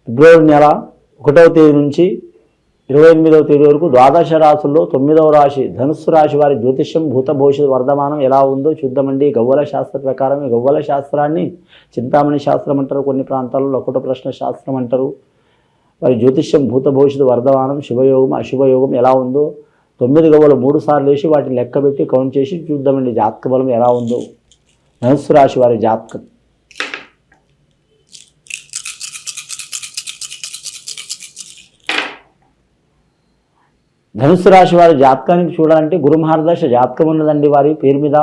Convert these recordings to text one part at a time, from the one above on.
ఫిబ్రవరి నెల 1వ తేదీ నుంచి 28వ తేదీ వరకు ద్వాదశ రాశుల్లో 9వ రాశి ధనుస్సు రాశి వారి జ్యోతిష్యం భూత భవిష్యత్ వర్ధమానం ఎలా ఉందో చూద్దామండి. గవ్వల శాస్త్ర ప్రకారం ఈ గవ్వల శాస్త్రాన్ని చింతామణి శాస్త్రం అంటారు, కొన్ని ప్రాంతాల్లో లకుట ప్రశ్న శాస్త్రం అంటారు. వారి జ్యోతిష్యం భూత భవిష్యత్ వర్ధమానం శుభయోగం అశుభయోగం ఎలా ఉందో 9 గవ్వలు 3 సార్లు వేసి వాటిని లెక్కబెట్టి కౌంట్ చేసి చూద్దామండి జాతక బలం ఎలా ఉందో. ధనుస్సు రాశి వారి జాతకం. ధనుస్సు రాశి వారి జాతకానికి చూడాలంటే గురు మహర్దశ జాతకం ఉన్నదండి. వారి పేరు మీద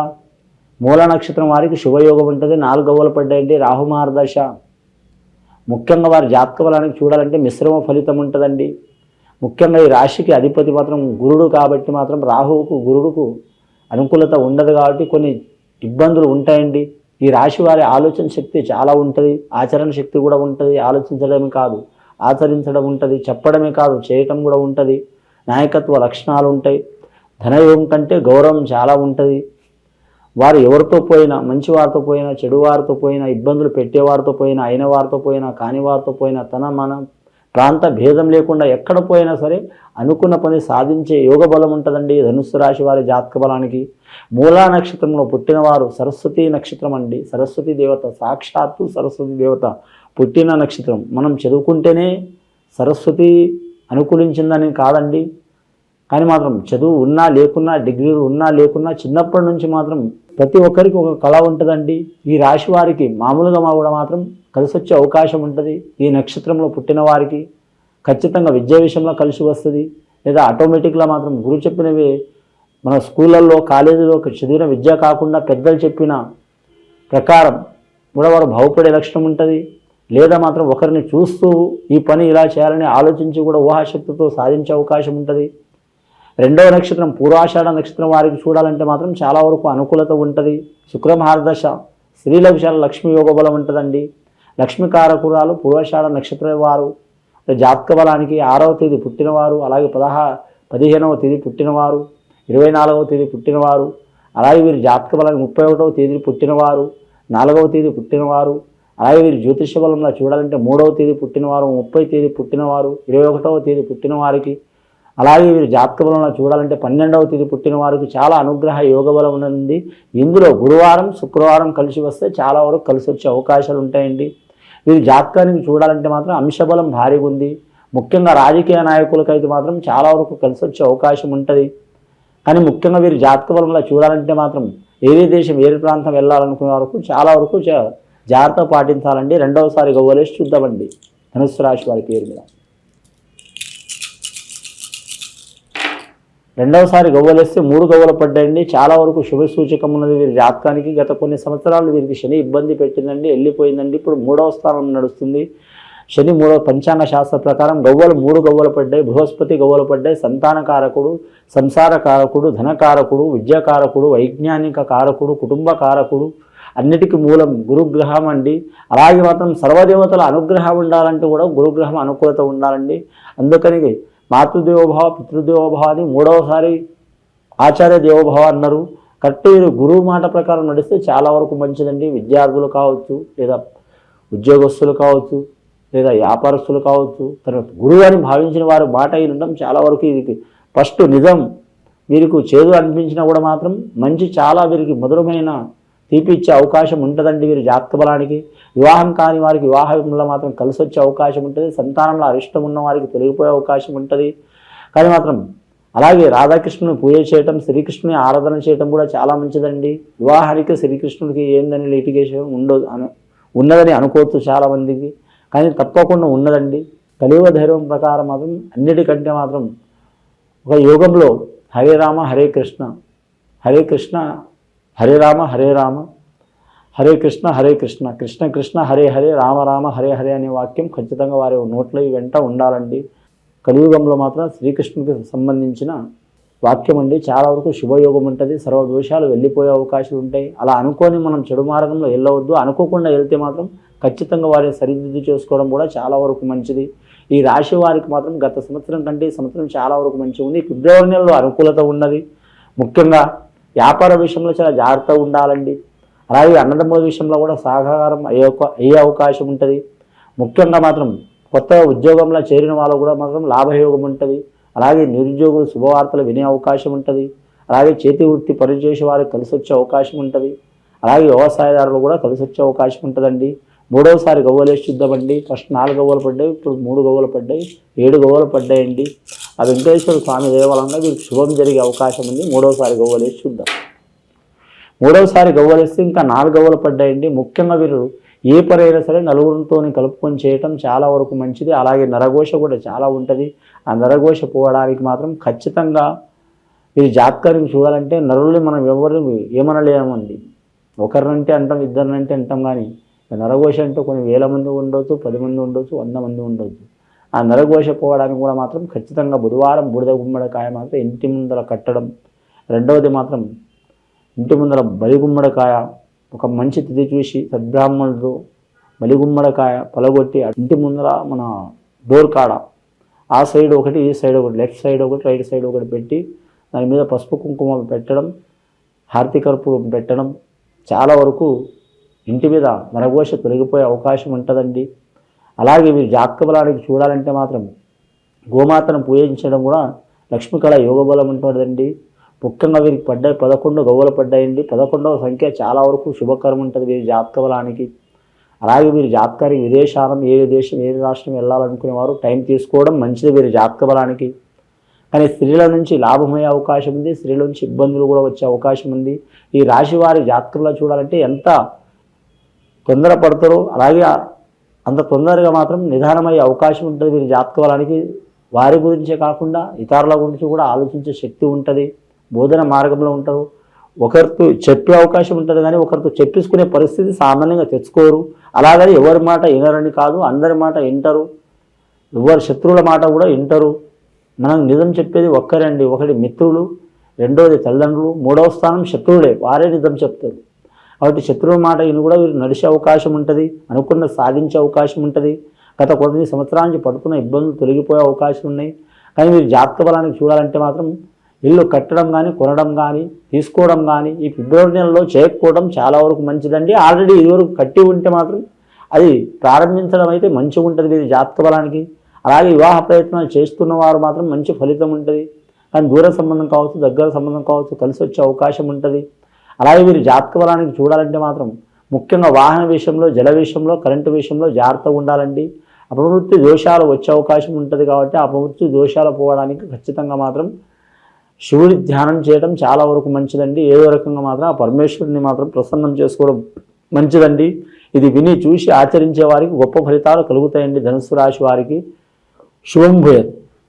మూల నక్షత్రం వారికి శుభయోగం ఉంటుంది. 4 గవ్వలు పడ్డాయండి. రాహు మహర్దశ. ముఖ్యంగా వారి జాతక బలానికి చూడాలంటే మిశ్రమ ఫలితం ఉంటుందండి. ముఖ్యంగా ఈ రాశికి అధిపతి మాత్రం గురుడు కాబట్టి మాత్రం రాహువుకు గురుడుకు అనుకూలత ఉండదు కాబట్టి కొన్ని ఇబ్బందులు ఉంటాయండి. ఈ రాశి వారి ఆలోచన శక్తి చాలా ఉంటుంది, ఆచరణ శక్తి కూడా ఉంటుంది. ఆలోచించడమే కాదు ఆచరించడం ఉంటుంది, చెప్పడమే కాదు చేయటం కూడా ఉంటుంది. నాయకత్వ లక్షణాలు ఉంటాయి. ధనయోగం కంటే గౌరవం చాలా ఉంటుంది. వారు ఎవరితో పోయినా, మంచి వారితో పోయినా, చెడు వారితో పోయినా, ఇబ్బందులు పెట్టేవారితో పోయినా, అయిన వారితో పోయినా, కాని వారితో పోయినా, తన మన ప్రాంత భేదం లేకుండా ఎక్కడ పోయినా సరే అనుకున్న పని సాధించే యోగ బలం ఉంటుందండి ధనుస్సు రాశి వారి జాతక బలానికి. మూలా నక్షత్రంలో పుట్టినవారు సరస్వతి నక్షత్రం అండి. సరస్వతి దేవత, సాక్షాత్తు సరస్వతి దేవత పుట్టిన నక్షత్రం. మనం చదువుకుంటేనే సరస్వతి అనుకూలించిందని కాదండి, కానీ మాత్రం చదువు ఉన్నా లేకున్నా, డిగ్రీలు ఉన్నా లేకున్నా చిన్నప్పటి నుంచి మాత్రం ప్రతి ఒక్కరికి ఒక కళ ఉంటుందండి. ఈ రాశి వారికి మామూలుగా కూడా మాత్రం కలిసి వచ్చే అవకాశం ఉంటుంది. ఈ నక్షత్రంలో పుట్టిన వారికి ఖచ్చితంగా విద్యా విషయంలో కలిసి వస్తుంది. లేదా ఆటోమేటిక్గా మాత్రం గురువు చెప్పినవి మన స్కూళ్ళల్లో కాలేజీలో చదివిన విద్య కాకుండా పెద్దలు చెప్పిన ప్రకారం కూడా వారు బాగుపడే లక్షణం ఉంటుంది. లేదా మాత్రం ఒకరిని చూస్తూ ఈ పని ఇలా చేయాలని ఆలోచించి కూడా ఊహాశక్తితో సాధించే అవకాశం ఉంటుంది. 2వ నక్షత్రం పూర్వాషాఢ నక్షత్రం వారికి చూడాలంటే మాత్రం చాలా వరకు అనుకూలత ఉంటుంది. శుక్ర మహర్దశ స్త్రీల విషయాలు లక్ష్మీ యోగ బలం ఉంటుందండి. లక్ష్మీకారకురాలు పూర్వాషాఢ నక్షత్రం వారు. జాతక బలానికి 6వ తేదీ పుట్టినవారు, అలాగే 15వ తేదీ పుట్టినవారు, 24వ తేదీ పుట్టినవారు, అలాగే వీరి జాతక బలానికి 31వ తేదీ పుట్టినవారు, 4వ తేదీ పుట్టినవారు, అలాగే వీరి జ్యోతిష బలంలో చూడాలంటే 3వ తేదీ పుట్టినవారు, 30వ తేదీ పుట్టినవారు, 21వ తేదీ పుట్టిన వారికి, అలాగే వీరి జాతక బలంలో చూడాలంటే 12వ తేదీ పుట్టిన వారికి చాలా అనుగ్రహ యోగ బలం ఉంది. ఇందులో గురువారం శుక్రవారం కలిసి వస్తే చాలా వరకు కలిసి వచ్చే అవకాశాలు ఉంటాయండి. వీరి జాతకానికి చూడాలంటే మాత్రం అంశబలం భారీగా ఉంది. ముఖ్యంగా రాజకీయ నాయకులకైతే మాత్రం చాలా వరకు కలిసి వచ్చే అవకాశం ఉంటుంది. కానీ ముఖ్యంగా వీరి జాతక బలంలో చూడాలంటే మాత్రం ఏదే దేశం ఏదే ప్రాంతం వెళ్ళాలనుకునే వరకు చాలా వరకు జాగ్రత్త పాటించాలండి. 2వసారి గవ్వలేసి చూద్దామండి ధనుస్సు రాశి వారి పేరు మీద. 2వసారి గవ్వలేస్తే 3 గవ్వలు పడ్డాయండి. చాలా వరకు శుభ సూచకం ఉన్నది వీరి జాతకానికి. గత కొన్ని సంవత్సరాలు వీరికి శని ఇబ్బంది పెట్టిందండి, వెళ్ళిపోయిందండి. ఇప్పుడు 3వ స్థానం నడుస్తుంది. శని 3వ పంచాంగ శాస్త్ర ప్రకారం గవ్వలు 3 గవ్వలు పడ్డాయి. బృహస్పతి గవ్వలు పడ్డాయి. సంతానకారకుడు, సంసారకారకుడు, ధనకారకుడు, విద్యాకారకుడు, వైజ్ఞానిక కారకుడు, కుటుంబ కారకుడు, అన్నిటికీ మూలం గురుగ్రహం అండి. అలాగే మాత్రం సర్వదేవతల అనుగ్రహం ఉండాలంటే కూడా గురుగ్రహం అనుకూలత ఉండాలండి. అందుకని మాతృదేవోభావ పితృదేవోభావాన్ని 3వసారి ఆచార్య దేవోభావ అన్నారు. కరెక్ట్ గురువు మాట ప్రకారం నడిస్తే చాలా వరకు మంచిదండి. విద్యార్థులు కావచ్చు, లేదా ఉద్యోగస్తులు కావచ్చు, లేదా వ్యాపారస్తులు కావచ్చు, తర్వాత గురువు అని భావించిన వారు మాట వినడం చాలా వరకు ఇది ఫస్ట్ నిజం. వీరికి చేదు అనిపించినా కూడా మాత్రం మంచి చాలా వీరికి మధురమైన తీపి ఇచ్చే అవకాశం ఉంటుందండి. వీరి జాతక బలానికి వివాహం కాని వారికి వివాహంలో మాత్రం కలిసి వచ్చే అవకాశం ఉంటుంది. సంతానంలో అరిష్టం ఉన్న వారికి తొలగిపోయే అవకాశం ఉంటుంది. కానీ మాత్రం అలాగే రాధాకృష్ణుని పూజ చేయటం, శ్రీకృష్ణుని ఆరాధన చేయటం కూడా చాలా మంచిదండి. వివాహానికి శ్రీకృష్ణుడికి ఏందని లిటిగేషన్ ఉన్నదని అనుకోవచ్చు చాలామందికి, కానీ తప్పకుండా ఉన్నదండి. కలియుగ ధైర్యం ప్రకారం మాత్రం అన్నిటికంటే మాత్రం ఒక యోగంలో హరే రామ హరే కృష్ణ, హరే కృష్ణ హరే రామ హరే రామ, హరే కృష్ణ కృష్ణ కృష్ణ హరే హరే, రామ రామ హరే హరే అనే వాక్యం ఖచ్చితంగా వారి నోట్లో వెంట ఉండాలండి. కలియుగంలో మాత్రం శ్రీకృష్ణుడికి సంబంధించిన వాక్యం అండి. చాలా వరకు శుభయోగం ఉంటుంది. సర్వ దోషాలు వెళ్ళిపోయే అవకాశాలు ఉంటాయి. అలా అనుకొని మనం చెడు మార్గంలో వెళ్ళవద్దు. అనుకోకుండా వెళ్తే మాత్రం ఖచ్చితంగా వారిని సరిదిద్దు చేసుకోవడం కూడా చాలా వరకు మంచిది. ఈ రాశి వారికి మాత్రం గత సంవత్సరం కంటే ఈ సంవత్సరం చాలా వరకు మంచిగా ఉంది. ఫిబ్రవరి నెలలో అనుకూలత ఉన్నది. ముఖ్యంగా వ్యాపార విషయంలో చాలా జాగ్రత్తగా ఉండాలండి. అలాగే అన్నదమ్ముల విషయంలో కూడా సహకారం అయ్యే అవకాశం ఉంటుంది. ముఖ్యంగా మాత్రం కొత్తగా ఉద్యోగంలో చేరిన వాళ్ళు కూడా మాత్రం లాభయోగం ఉంటుంది. అలాగే నిరుద్యోగులు శుభవార్తలు వినే అవకాశం ఉంటుంది. అలాగే చేతి వృత్తి పనిచేసే వారికి కలిసి వచ్చే అవకాశం ఉంటుంది. అలాగే వ్యవసాయదారులు కూడా కలిసి వచ్చే అవకాశం ఉంటుందండి. మూడవసారి గవ్వలేసి చూద్దామండి. ఫస్ట్ 4 గవ్వలు పడ్డాయి, ఇప్పుడు 3 గవ్వలు పడ్డాయి, 7 గవ్వలు పడ్డాయండి. ఆ వెంకటేశ్వర స్వామి దేవాలయంలో వీరికి శుభం జరిగే అవకాశం ఉంది. మూడవసారి గవ్వలేసి చూద్దాం. మూడవసారి గవ్వలేస్తే ఇంకా 4 గవ్వలు పడ్డాయండి. ముఖ్యంగా వీరు ఏ పని అయినా సరే నలుగురితో కలుపుకొని చేయటం చాలా వరకు మంచిది. అలాగే నరఘోష కూడా చాలా ఉంటుంది. ఆ నరఘోష పోవడానికి మాత్రం ఖచ్చితంగా వీరి జాతకాన్ని చూడాలంటే నరుల్ని మనం ఎవరిని ఏమనలేమండి. ఒకరినంటే అంటాం, ఇద్దరినంటే అంటాం, కానీ నరఘోష అంటే కొన్ని వేల మంది ఉండవచ్చు, 10 మంది ఉండవచ్చు, 100 మంది ఉండవచ్చు. ఆ నరఘోష పోవడానికి కూడా మాత్రం ఖచ్చితంగా బుధవారం బూడిద గుమ్మడికాయ మాత్రం ఇంటి ముందర కట్టడం. రెండవది మాత్రం ఇంటి ముందర బలిగుమ్మడికాయ ఒక మంచి తిథి చూసి సద్బ్రాహ్మణుడు బలిగుమ్మడికాయ పలగొట్టి ఇంటి ముందర మన డోర్ కాడ ఆ సైడ్ ఒకటి, ఈ సైడ్ ఒకటి, లెఫ్ట్ సైడ్ ఒకటి, రైట్ సైడ్ ఒకటి పెట్టి దాని మీద పసుపు కుంకుమ పెట్టడం, హారతి కర్పూరం పెట్టడం చాలా వరకు ఇంటి మీద నరఘోష తొలగిపోయే అవకాశం ఉంటుందండి. అలాగే మీరు జాతక బలానికి చూడాలంటే మాత్రం గోమాతను పూజించడం కూడా లక్ష్మీకళ యోగబలం ఉంటుందండి. ముఖ్యంగా వీరికి పడ్డాయి 11 గవ్వలు పడ్డాయండి. 11వ సంఖ్య చాలా వరకు శుభకరం ఉంటుంది వీరి జాతక బలానికి. అలాగే వీరి జాతకానికి విదేశాలం ఏ దేశం ఏ రాష్ట్రం వెళ్ళాలనుకునేవారు టైం తీసుకోవడం మంచిది వీరి జాతక బలానికి. కానీ స్త్రీల నుంచి లాభమయ్యే అవకాశం ఉంది, స్త్రీల నుంచి ఇబ్బందులు కూడా వచ్చే అవకాశం ఉంది. ఈ రాశి వారి జాతకంలో చూడాలంటే ఎంత తొందరపడతారో అలాగే అంత తొందరగా మాత్రం నిదానమయ్యే అవకాశం ఉంటుంది వీరి జాతక బలానికి. వారి గురించే కాకుండా ఇతరుల గురించి కూడా ఆలోచించే శక్తి ఉంటుంది. బోధన మార్గంలో ఉంటారు. ఒకరితో చెప్పే అవకాశం ఉంటుంది, కానీ ఒకరితో చెప్పించుకునే పరిస్థితి సామాన్యంగా తెచ్చుకోరు. అలాగని ఎవరి మాట వినరని కాదు, అందరి మాట వింటారు. ఎవరి శత్రువుల మాట కూడా వింటారు. మనం నిజం చెప్పేది ఒక్కరండి. ఒకటి మిత్రులు, రెండవది తల్లిదండ్రులు, మూడవ స్థానం శత్రువులే, వారే నిజం చెప్తారు. కాబట్టి శత్రువుల మాట ఈయన కూడా వీరు నడిచే అవకాశం ఉంటుంది, అనుకున్న సాధించే అవకాశం ఉంటుంది. గత కొన్ని సంవత్సరాల నుంచి పడుతున్న ఇబ్బందులు తొలగిపోయే అవకాశం ఉన్నాయి. కానీ మీరు జాతక బలానికి చూడాలంటే మాత్రం ఇల్లు కట్టడం కానీ, కొనడం కానీ, తీసుకోవడం కానీ ఈ ఫిబ్రవరి నెలలో చేయకపోవడం చాలా వరకు మంచిదండి. ఆల్రెడీ ఇదివరకు కట్టి ఉంటే మాత్రం అది ప్రారంభించడం అయితే మంచిగా ఉంటుంది వీరి జాతక బలానికి. అలాగే వివాహ ప్రయత్నాలు చేస్తున్న వారు మాత్రం మంచి ఫలితం ఉంటుంది. కానీ దూర సంబంధం కావచ్చు, దగ్గర సంబంధం కావచ్చు, కలిసి వచ్చే అవకాశం ఉంటుంది. అలాగే వీరి జాతక బలానికి చూడాలంటే మాత్రం ముఖ్యంగా వాహన విషయంలో, జల విషయంలో, కరెంటు విషయంలో జాగ్రత్తగా ఉండాలండి. అపమృత్యు దోషాలు వచ్చే అవకాశం ఉంటుంది. కాబట్టి అపమృత్యు దోషాలు పోవడానికి ఖచ్చితంగా మాత్రం శివుడి ధ్యానం చేయడం చాలా వరకు మంచిదండి. ఏదో రకంగా మాత్రం ఆ పరమేశ్వరుని మాత్రం ప్రసన్నం చేసుకోవడం మంచిదండి. ఇది విని చూసి ఆచరించే వారికి గొప్ప ఫలితాలు కలుగుతాయండి. ధనుస్సు రాశి వారికి శుభం భూయత్.